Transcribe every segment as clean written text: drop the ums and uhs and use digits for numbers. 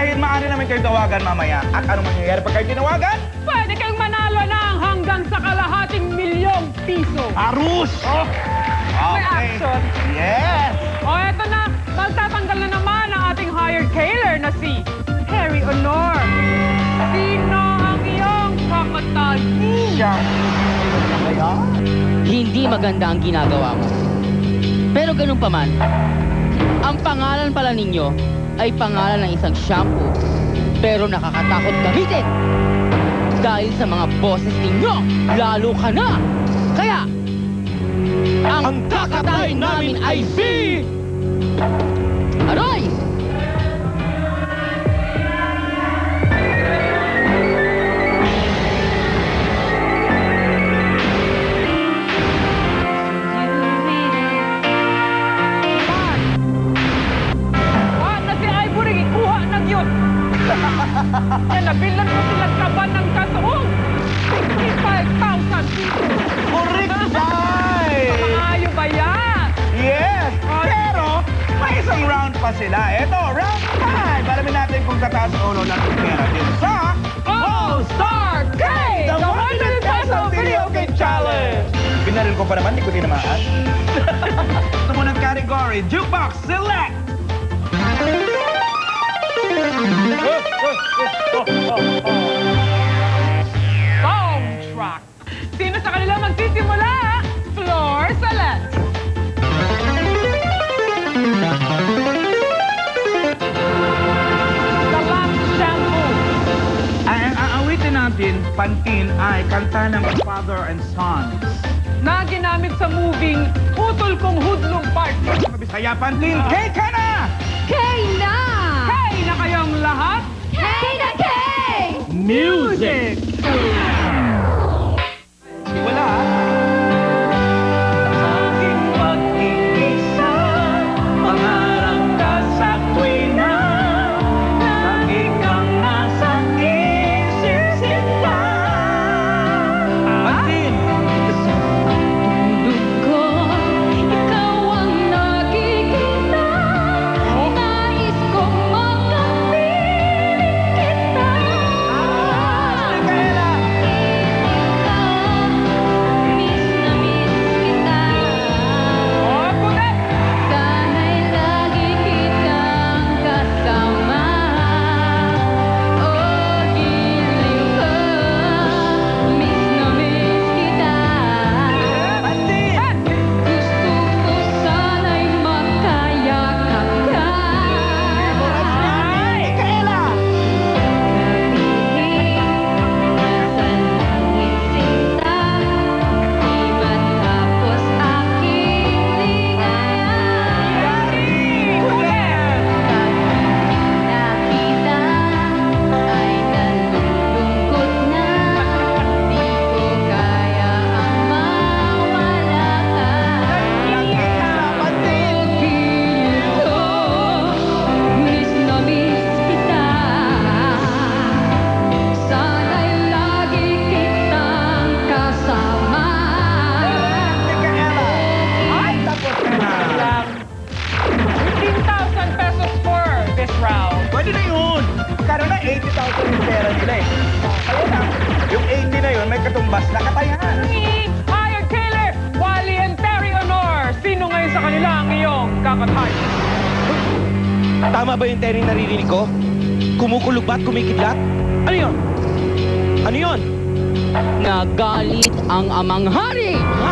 Dahil maaari namin kayong tawagan mamaya. At ano mangyayari pag kayo tinawagan? Pwede kayong manalo ng hanggang sa ₱250,000. Arus! Oh. May action. Yes! O eto na, magtatanggal na naman ang ating hired killer na si Harry Honor. Sino ang iyong kakatay? Siya. Ayan. Hindi maganda ang ginagawa mo. Pero ganun pa man, ang pangalan pala ninyo ay pangalan ng isang shampoo. Pero nakakatakot gamitin. Dahil sa mga boses ninyo, lalo ka na. Kaya, ang kakatay namin ay si... Aroy! Na si Ivory, ikuha na yun. Yan, nabilan mo silang kaban ng kasuong. 65,000 people. Correct, Jai! Maayo ba yan? Yes! Pero, may isang round pa sila. Ito, round 5. Alamin natin kung tataas ang ulo ng pera din sa... All-Star K! The 100 peso video game challenge! Binaril ko pa naman, hindi ko tinamaan. Ito mo ng category, Jukebox Select! Soundtrack. Sino sa kanila magsisimula? Floor select. The Last Shampoo. Ang aawitin natin, Pantin, ay kanta ng Father and Sons. Na ginamit sa moving Putol Kong Hudlong Part. Kaya Pantin, K ka na! Kay na! Kay na kayong lahat? Kay na kay! Music! Wala, aking pag-ibisa, pangarap ka sa tuwina, lagi kang nasa isip sila. Pantin! Dugo, ikaw ang nakikita. Nais kong makapiling kita. Micaela! Miss na miss kita. Oh, punet! Sana'y lagi kitang kasama. O giling ko, miss na miss kita. Pantin! Gusto ko sana'y makayakap ka. Micaela! Nasa langit sinta, di matapos aking ligaya. Punet! Nakita ay nalulungkot na, di ko kaya ang mawala ka. Pagkilid ko, miss na miss kita. Sana'y lagi kitang kasama. Ay, tapos na lang. 15,000 pesos for this round. Pwede na yun! Magkano na 80,000 yung pera nila eh. Kaya na, yung 80 na yun, may katumbas na katayan. Ni hired killer, Wally and Terry Honor. Sino ngayon sa kanila ang iyong kakatay? Tama ba yung Terry naririnig ko? Kumukulog ba at kumikidlat? Ano yun? Ano yun? Nagalit ang amang hari. Ha?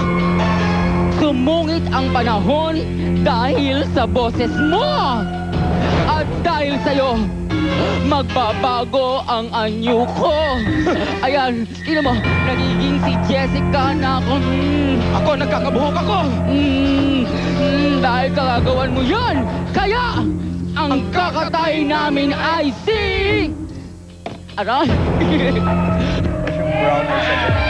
Sumungit ang panahon dahil sa boses mo. At dahil sa'yo, magbabago ang anyo ko. Ayan, ino mo, nagiging si Jessica na ako. Ako, nagkakabuhok ako! Dahil kagagawan mo yan. Kaya, ang kakatay namin ay si... Aray! Yung brown na siya.